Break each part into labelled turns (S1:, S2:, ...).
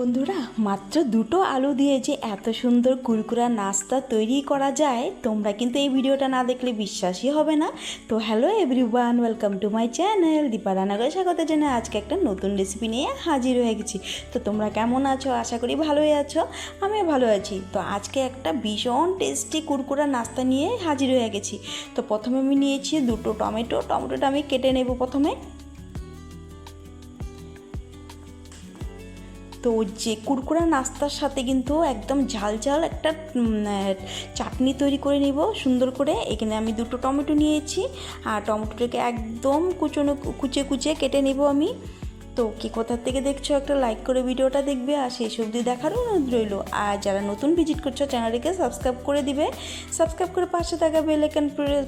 S1: বন্ধুরা, মাত্র দুটো আলু দিয়ে যে এত সুন্দর কুরকুরা নাস্তা তৈরি করা যায় তোমরা কিন্তু এই ভিডিওটা না দেখলে বিশ্বাসই হবে না। তো hello everyone, welcome to my channel Dipa রান্নাঘরে স্বাগত জানাই। আজকে একটা নতুন রেসিপি নিয়ে হাজির হয়ে গেছি। তো তোমরা কেমন আছো? আশা করি ভালোই আছো, আমিও ভালো আছি। তো আজকে একটা ভীষণ টেস্টি কুরকুরা নাস্তা নিয়ে হাজির হয়ে গেছি। তো প্রথমে আমি নিয়েছি দুটো টমেটোটা আমি কেটে নেব প্রথমে। তো যে কুরকুরা নাস্তার সাথে কিন্তু একদম ঝাল ঝাল একটা চাটনি তৈরি করে নিব সুন্দর করে। এখানে আমি দুটো টমেটো নিয়েছি আর টমেটোটাকে একদম কুচে কুচে কেটে নেব আমি। তো কি কোথার থেকে দেখছো একটা লাইক করে ভিডিওটা দেখবে আর সেই সবজি দেখার অনুরোধ রইল। আর যারা নতুন ভিজিট করছো চ্যানেলটিকে সাবস্ক্রাইব করে দিবে, সাবস্ক্রাইব করে পাশে থাকা বেল আইকন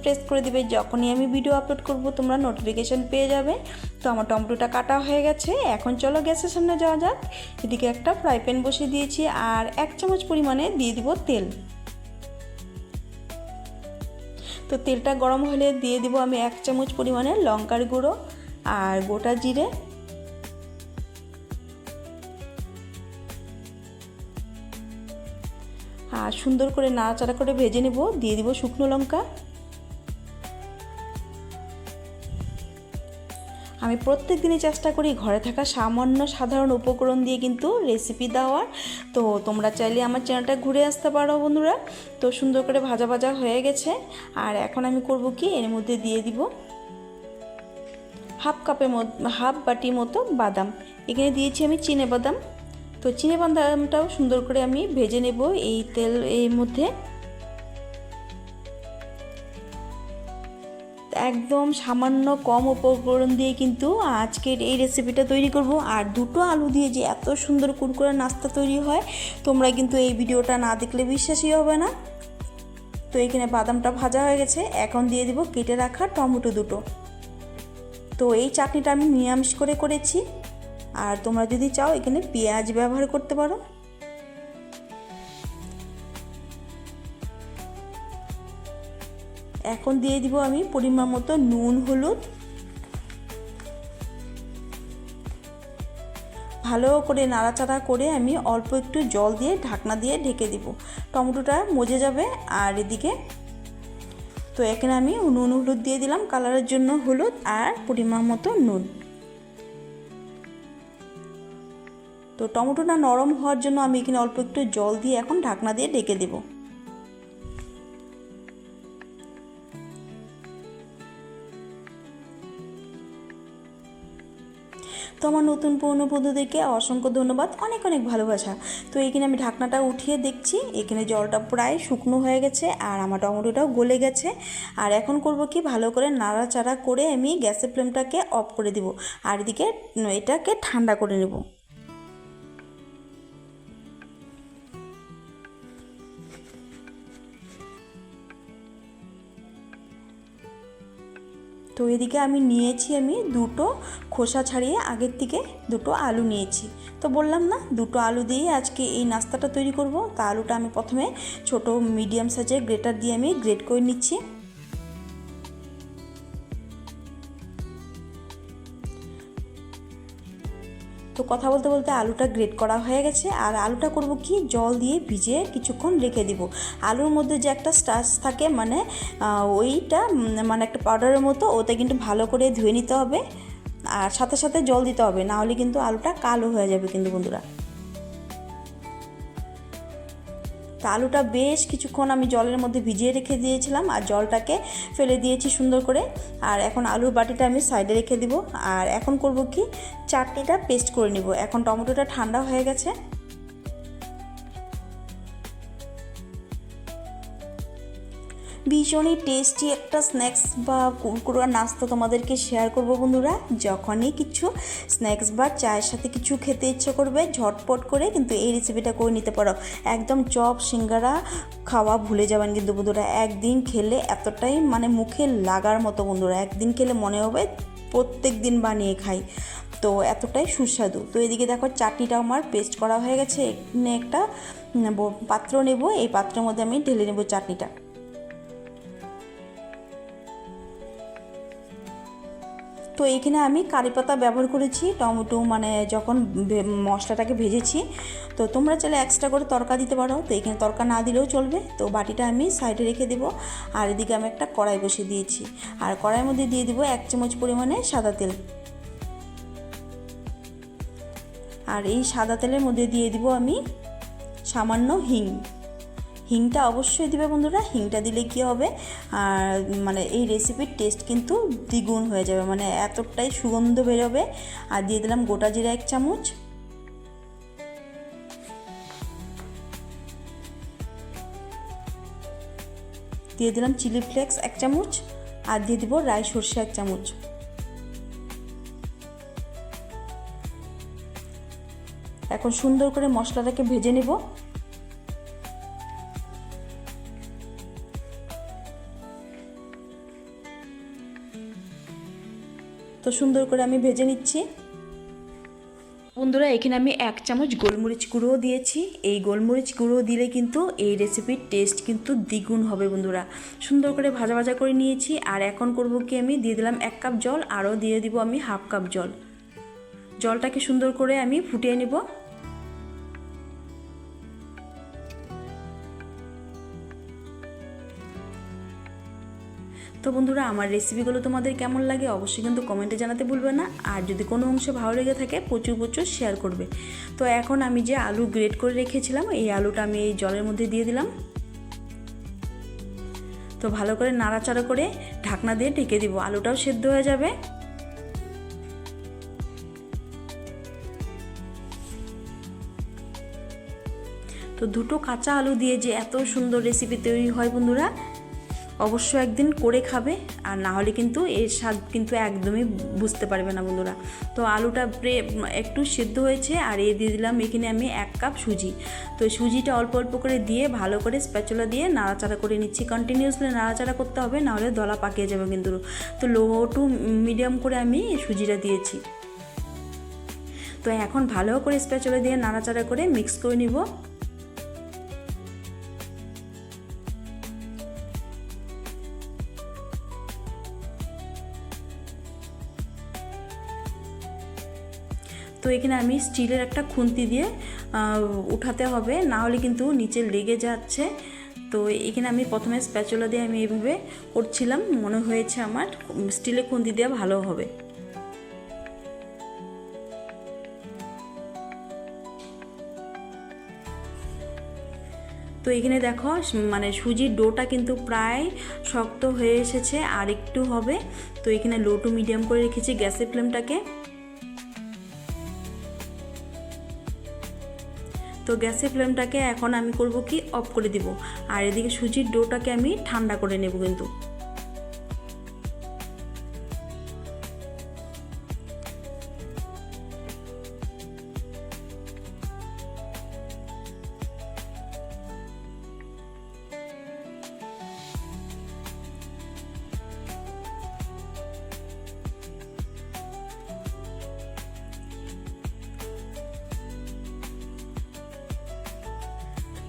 S1: প্রেস করে দিবে। যখনই আমি ভিডিও আপলোড করব তোমরা নোটিফিকেশান পেয়ে যাবে। তো আমার টমেটোটা কাটা হয়ে গেছে, এখন চলো গ্যাসের সামনে যাওয়া যাক। এদিকে একটা ফ্রাই প্যান বসিয়ে দিয়েছি আর 1 চামচ পরিমাণে দিয়ে দিব তেল। তো তেলটা গরম হলে দিয়ে দিব আমি 1 চামচ পরিমাণে লঙ্কার গুঁড়ো আর গোটা জিরে। আর সুন্দর করে নাড়াচাড়া করে ভেজে নেব। দিয়ে দিব শুকনো লঙ্কা। আমি প্রত্যেক দিনই চেষ্টা করি ঘরে থাকা সামান্য সাধারণ উপকরণ দিয়ে কিন্তু রেসিপি দেওয়ার। তো তোমরা চাইলে আমার চ্যানেলটা ঘুরে আসতে পারো বন্ধুরা। তো সুন্দর করে ভাজা ভাজা হয়ে গেছে। আর এখন আমি করব কি, এর মধ্যে দিয়ে দিব হাফ বাটি মতো বাদাম। এখানে দিয়েছি আমি চিনে বাদাম। তো চিনে বাদামটাও সুন্দর করে আমি ভেজে নেব এই তেল এর মধ্যে। একদম সামান্য কম উপকরণ দিয়ে কিন্তু আজকের এই রেসিপিটা তৈরি করব। আর দুটো আলু দিয়ে যে এত সুন্দর কুরকুরে নাস্তা তৈরি হয় তোমরা কিন্তু এই ভিডিওটা না দেখলে বিশ্বাসই হবে না। তো এখানে বাদামটা ভাজা হয়ে গেছে, এখন দিয়ে দিব কেটে রাখা টমেটো দুটো। তো এই চাটনিটা আমি নিরামিষ করে করেছি, আর তোমরা যদি চাও এখানে পেঁয়াজ ব্যবহার করতে পারো। এখন দিয়ে দিব আমি পরিমাণ মতো নুন হলুদ। ভালো করে নাড়াচাড়া করে আমি অল্প একটু জল দিয়ে ঢাকনা দিয়ে ঢেকে দিব। টমেটোটা মজে যাবে। আর এদিকে তো এখানে আমি নুন হলুদ দিয়ে দিলাম, কালারের জন্য হলুদ আর পরিমাণ মতো নুন। তো টমেটোটা নরম হওয়ার জন্য আমি এখানে অল্প একটু জল দিয়ে এখন ঢাকনা দিয়ে ঢেকে দেবো। তো আমার নতুন পুরনো বন্ধুদেরকে অসংখ্য ধন্যবাদ, অনেক অনেক ভালোবাসা। তো এখানে আমি ঢাকনাটা উঠিয়ে দেখছি, এখানে জলটা প্রায় শুকনো হয়ে গেছে আর আমার টমেটোটাও গলে গেছে। আর এখন করব কি, ভালো করে নাড়াচাড়া করে আমি গ্যাসের ফ্লেমটাকে অফ করে দিব আর এদিকে এটাকে ঠান্ডা করে নেব। তো এদিকে আমি নিয়েছি দুটো খোসা ছাড়িয়ে আগের থেকে দুটো আলু নিয়েছি। তো বললাম না, দুটো আলু দিয়ে আজকে এই নাস্তাটা তৈরি করব। তা আলুটা আমি প্রথমে ছোট মিডিয়াম সাইজের গ্রেটার দিয়ে আমি গ্রেট করে নিচ্ছি। তো কথা বলতে বলতে আলুটা গ্রেট করা হয়ে গেছে। আর আলুটা করব কি, জল দিয়ে ভিজিয়ে কিছুক্ষণ রেখে দিব। আলুর মধ্যে যে একটা স্টার্চ থাকে মানে ওইটা মানে একটা পাউডারের মতো, ওটা কিন্তু ভালো করে ধুয়ে নিতে হবে আর সাথে সাথে জল দিতে হবে, না হলে কিন্তু আলুটা কালো হয়ে যাবে কিন্তু বন্ধুরা। তা আলুটা বেশ কিছুক্ষণ আমি জলের মধ্যে ভিজিয়ে রেখে দিয়েছিলাম আর জলটাকে ফেলে দিয়েছি সুন্দর করে। আর এখন আলুর বাটিটা আমি সাইডে রেখে দিব। আর এখন করব কি, চাটনিটা পেস্ট করে নিব। এখন টমেটোটা ঠান্ডা হয়ে গেছে। ভীষণই টেস্টি একটা স্ন্যাক্স বা কুরকুরা নাস্তা তোমাদেরকে শেয়ার করব বন্ধুরা। যখনই কিছু স্ন্যাক্স বা চায়ের সাথে কিছু খেতে ইচ্ছে করবে ঝটপট করে কিন্তু এই রেসিপিটা করে নিতে পারো। একদম চপ সিঙ্গারা খাওয়া ভুলে যাবেন কিন্তু বন্ধুরা। একদিন খেলে এতটাই মানে মুখে লাগার মতো বন্ধুরা, একদিন খেলে মনে হবে প্রত্যেক দিন বানিয়ে খাই, তো এতটাই সুস্বাদু। তো এদিকে দেখো চাটনিটা আমার পেস্ট করা হয়ে গেছে। এখানে একটা পাত্র নেব, এই পাত্রের মধ্যে আমি ঢেলে নেব চাটনিটা। তো এইখানে আমি কারি পাতা ব্যবহার করেছি, টমেটো মানে যখন মশলাটাকে ভেজেছি। তো তোমরা চাইলে এক্সট্রা করে তড়কা দিতে পারো, তো এখানে তড়কা না দিলেও চলবে। তো বাটিটা আমি সাইডে রেখে দেবো। আর এদিকে আমি একটা কড়াই বসিয়ে দিয়েছি, আর কড়াইয়ের মধ্যে দিয়ে দিব 1 চামচ পরিমাণে সাদা তেল। আর এই সাদা তেলের মধ্যে দিয়ে দিব আমি সামান্য হিং। হিংটা অবশ্যই দিবে বন্ধুরা, হিংটা দিলে কী হবে, আর মানে এই রেসিপির টেস্ট কিন্তু দ্বিগুণ হয়ে যাবে, মানে এতটাই সুগন্ধ বেরোবে। আর দিয়ে দিলাম গোটা জিরা 1 চামচ, দিয়ে দিলাম চিলি ফ্লেক্স 1 চামচ, আর দিয়ে দিব রাই সরষে 1 চামচ। এখন সুন্দর করে মশলাটাকে ভেজে নেব। তো সুন্দর করে আমি ভেজে নিচ্ছি। বন্ধুরা এখানে আমি 1 চামচ গোলমরিচ গুঁড়োও দিয়েছি। এই গোলমরিচ গুঁড়ো দিলে কিন্তু এই রেসিপির টেস্ট কিন্তু দ্বিগুণ হবে বন্ধুরা। সুন্দর করে ভাজা ভাজা করে নিয়েছি। আর এখন করব কি, আমি দিয়ে দিলাম 1 কাপ জল, আরও দিয়ে দিব আমি 1/2 কাপ জল। জলটাকে সুন্দর করে আমি ফুটিয়ে নেব। তো বন্ধুরা আমার রেসিপিগুলো তোমাদের কেমন লাগে অবশ্যই কিন্তু কমেন্টে জানাতে ভুলবে না। আর যদি কোনো অংশে ভালো লেগে থাকে প্রচুর প্রচুর শেয়ার করবে। তো এখন আমি যে আলু গ্রেট করে রেখেছিলাম এই আলুটা আমি এই জলের মধ্যে দিয়ে দিলাম। তো ভালো করে নাড়াচাড়া করে ঢাকনা দিয়ে ঢেকে দিব, আলুটাও সেদ্ধ হয়ে যাবে। তো দুটো কাঁচা আলু দিয়ে যে এত সুন্দর রেসিপি তৈরি হয় বন্ধুরা, অবশ্যই একদিন করে খাবে, আর না হলে কিন্তু এর স্বাদ কিন্তু একদমই বুঝতে পারবে না বন্ধুরা। তো আলুটা একটু সিদ্ধ হয়েছে, আর দিয়ে দিলাম এখানে আমি 1 কাপ সুজি। তো সুজিটা অল্প অল্প করে দিয়ে ভালো করে স্প্যাচুলা দিয়ে নাড়াচাড়া করে নিচ্ছি। কন্টিনিউয়াসলি নাড়াচাড়া করতে হবে, না হলে দলা পাকিয়ে যাবে কিন্তু। তো লো টু মিডিয়াম করে আমি সুজিটা দিয়েছি। তো এখন ভালো করে স্প্যাচুলা দিয়ে নাড়াচাড়া করে মিক্স করে নিব। তো এখানে আমি স্টিলের একটা খুন্তি দিয়ে উঠাতে হবে, না হলে কিন্তু নিচে লেগে যাচ্ছে। তো এখানে আমি প্রথমে স্প্যাচুলা দিয়ে আমি এইভাবে করছিলাম, মনে হয়েছে আমার স্টিলের খুন্তি দিয়ে ভালো হবে। তো এখানে দেখো মানে সুজির ডোটা কিন্তু প্রায় শক্ত হয়ে এসেছে, আর একটু হবে। তো এখানে লো টু মিডিয়াম করে রেখেছি গ্যাসের ফ্লেমটাকে। তো গ্যাসের ফ্লেমটাকে এখন আমি করব কি, অফ করে দিব। আর এদিকে সুজির ডোটাকে আমি ঠান্ডা করে নেব কিন্তু।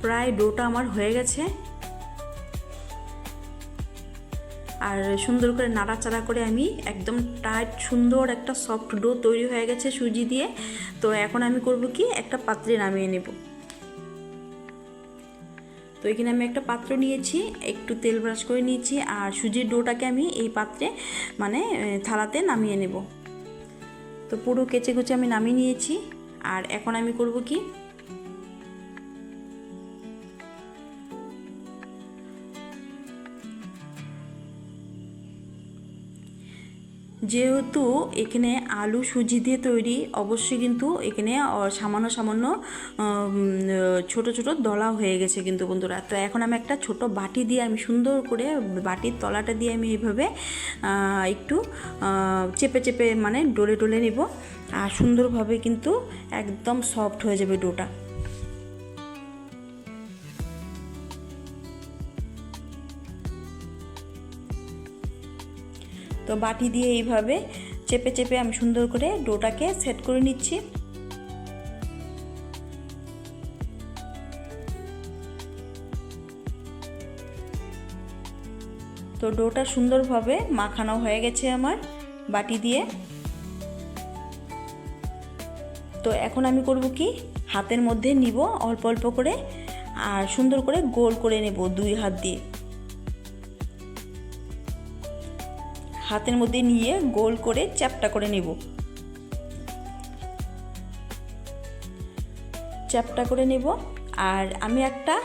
S1: প্রায় ডোটা আমার হয়ে গেছে, আর সুন্দর করে নাড়াচাড়া করে আমি একদম টাইট সুন্দর একটা সফট ডো তৈরি হয়ে গেছে সুজি দিয়ে। তো এখন আমি করব কি, একটা পাত্রে নামিয়ে নেব। তো এখানে আমি একটা পাত্র নিয়েছি, একটু তেল ব্রাশ করে নিয়েছি, আর সুজির ডোটাকে আমি এই পাত্রে মানে থালাতে নামিয়ে নেব। তো পুরো কেচে কুচে আমি নামিয়ে নিয়েছি। আর এখন আমি করব কি, যেহেতু এখানে আলু সুজি দিয়ে তৈরি, অবশ্যই কিন্তু এখানে সামান্য সামান্য ছোট ছোট দলা হয়ে গেছে কিন্তু বন্ধুরা। তো এখন আমি একটা ছোট বাটি দিয়ে আমি সুন্দর করে বাটির তলাটা দিয়ে আমি এইভাবে একটু চেপে চেপে মানে ডলে ডলে নেব, আর সুন্দরভাবে কিন্তু একদম সফট হয়ে যাবে ডোটা। তো বাটি দিয়ে এইভাবে চেপে চেপে আমি সুন্দর করে ডোটাকে সেট করে নিচ্ছি। তো ডোটা সুন্দরভাবে মাখানো হয়ে গেছে আমার। বাটি দিয়ে। তো এখন আমি করব কি, হাতের মধ্যে নিব অল্প অল্প করে আর সুন্দর করে গোল করে নেব 2 হাত দিয়ে। হাতের মধ্যে নিয়ে গোল করে চ্যাপ্টা করে নেব। চ্যাপ্টা করে নেব। আর আমি একটা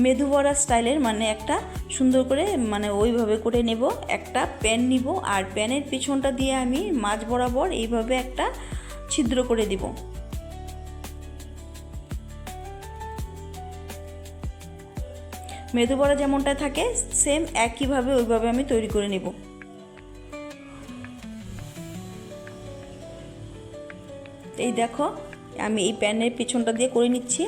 S1: মেদু বড়া স্টাইলের মানে একটা সুন্দর করে মানে ওইভাবে করে নেব। একটা প্যান নিব আর প্যানের পিছনটা দিয়ে আমি মাঝ বরাবর এইভাবে একটা ছিদ্র করে দেব। মেদু বড়া যেমনটা থাকে সেম একইভাবে ওইভাবে আমি তৈরি করে নেব। এই দেখো আমি এই প্যানের পিছনটা দিয়ে করে নিচ্ছি।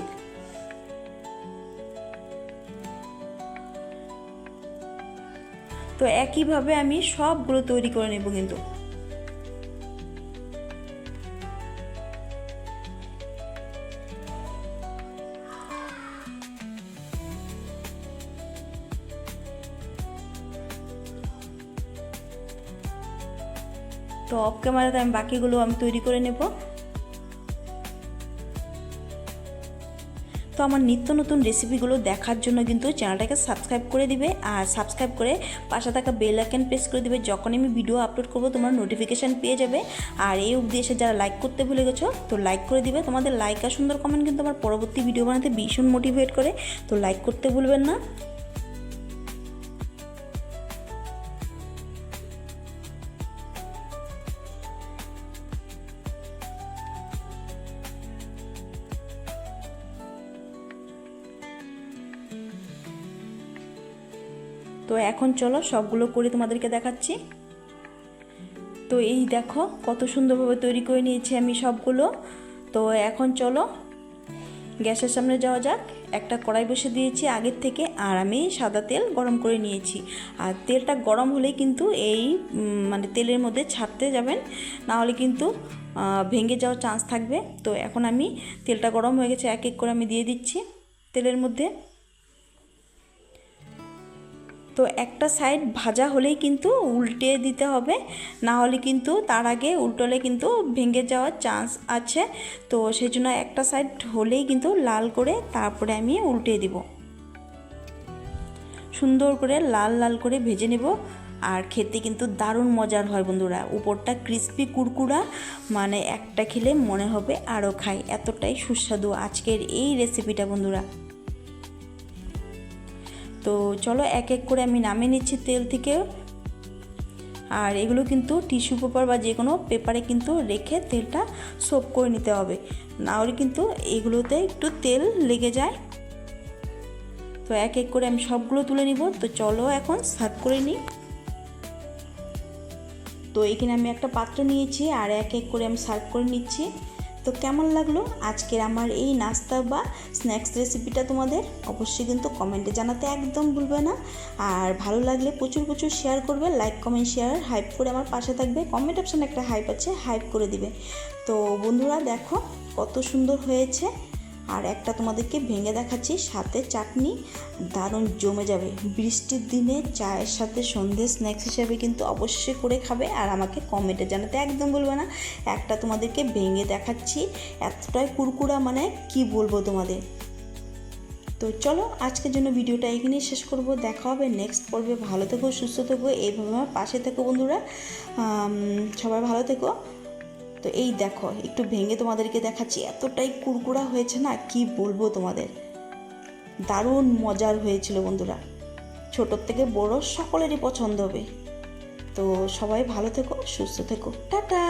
S1: তো একইভাবে আমি সবগুলো তৈরি করে নেব কিন্তু। তো অফ ক্যামেরাতে আমি বাকিগুলো আমি তৈরি করে নেব। তো আমার নিত্য নতুন রেসিপিগুলো দেখার জন্য কিন্তু চ্যানেলটাকে সাবস্ক্রাইব করে দিবে আর সাবস্ক্রাইব করে পাশে থাকা বেল আইকন প্রেস করে দিবে। যখন আমি ভিডিও আপলোড করব তোমার নোটিফিকেশান পেয়ে যাবে। আর এই অবধি এসে যারা লাইক করতে ভুলে গেছো তো লাইক করে দিবে। তোমাদের লাইক আর সুন্দর কমেন্ট কিন্তু আমার পরবর্তী ভিডিও বানাতে ভীষণ মোটিভেট করে। তো লাইক করতে ভুলবেন না। তো এখন চলো সবগুলো করে তোমাদেরকে দেখাচ্ছি। তো এই দেখো কত সুন্দরভাবে তৈরি করে নিয়েছি আমি সবগুলো। তো এখন চলো গ্যাসের সামনে যাওয়া যাক। একটা কড়াই বসে দিয়েছি আগের থেকে আর আমি সাদা তেল গরম করে নিয়েছি। আর তেলটা গরম হলেই কিন্তু এই মানে তেলের মধ্যে ছাড়তে যাবেন, না হলে কিন্তু ভেঙে যাওয়ার চান্স থাকবে। তো এখন আমি তেলটা গরম হয়ে গেছে, এক এক করে আমি দিয়ে দিচ্ছি তেলের মধ্যে। তো একটা সাইড ভাজা হলেই কিন্তু উল্টে দিতে হবে, না হলে কিন্তু তার আগে উল্টোলে কিন্তু ভেঙে যাওয়ার চান্স আছে। তো সেই জন্য একটা সাইড হলেই কিন্তু লাল করে তারপরে আমি উল্টে দিব। সুন্দর করে লাল লাল করে ভেজে নেব। আর খেতে কিন্তু দারুণ মজার হয় বন্ধুরা। উপরটা ক্রিস্পি কুরকুরা, মানে একটা খেলে মনে হবে আরও খাই, এতটাই সুস্বাদু আজকের এই রেসিপিটা বন্ধুরা। তো চলো এক এক করে আমি নামিয়ে নিচ্ছি তেল থেকে। আর এগুলো কিন্তু টিস্যু পেপার বা যে কোনো পেপারে কিন্তু রেখে তেলটা সোক করে নিতে হবে, না হলে কিন্তু এগুলোতে একটু তেল লেগে যায়। তো এক এক করে আমি সবগুলো তুলে নিব। তো চলো এখন সার্ভ করে নিই। তো এখানে আমি একটা পাত্র নিয়েছি আর এক এক করে আমি সার্ভ করে নিচ্ছি। তো কেমন লাগলো আজকের আমার এই নাস্তা বা স্ন্যাক্স রেসিপিটা তোমাদের অবশ্যই কিন্তু কমেন্টে জানাতে একদম ভুলবে না। আর ভালো লাগলে প্রচুর প্রচুর শেয়ার করবে, লাইক কমেন্ট শেয়ার হাইপ করে আমার পাশে থাকবে। কমেন্ট অপশানে একটা হাইপ আছে, হাইপ করে দিবে। তো বন্ধুরা দেখো কত সুন্দর হয়েছে। আর একটা তোমাদেরকে ভেঙে দেখাচ্ছি, সাথে চাটনি দারুণ জমে যাবে। বৃষ্টির দিনে চায়ের সাথে সন্ধ্যে স্ন্যাক্স হিসেবে কিন্তু অবশ্যই করে খাবে। আর আমাকে কমেন্টে জানাতে একদম বলবে না। একটা তোমাদেরকে ভেঙে দেখাচ্ছি, এতটাই কুরকুরা মানে কি বলবো তোমাদের। তো চলো আজকের জন্য ভিডিওটা এখানেই শেষ করব। দেখা হবে নেক্সট পর্বে। ভালো থেকো, সুস্থ থেকো, এইভাবে আমার পাশে থেকো বন্ধুরা। সবাই ভালো থেকো। তো এই দেখো একটু ভেঙে তোমাদেরকে দেখাচ্ছি, এতটাই কুরকুরা হয়েছে না কি বলবো তোমাদের। দারুণ মজার হয়েছিল বন্ধুরা, ছোটোর থেকে বড় সকলেরই পছন্দ হবে। তো সবাই ভালো থেকো, সুস্থ থেকো, টাটা।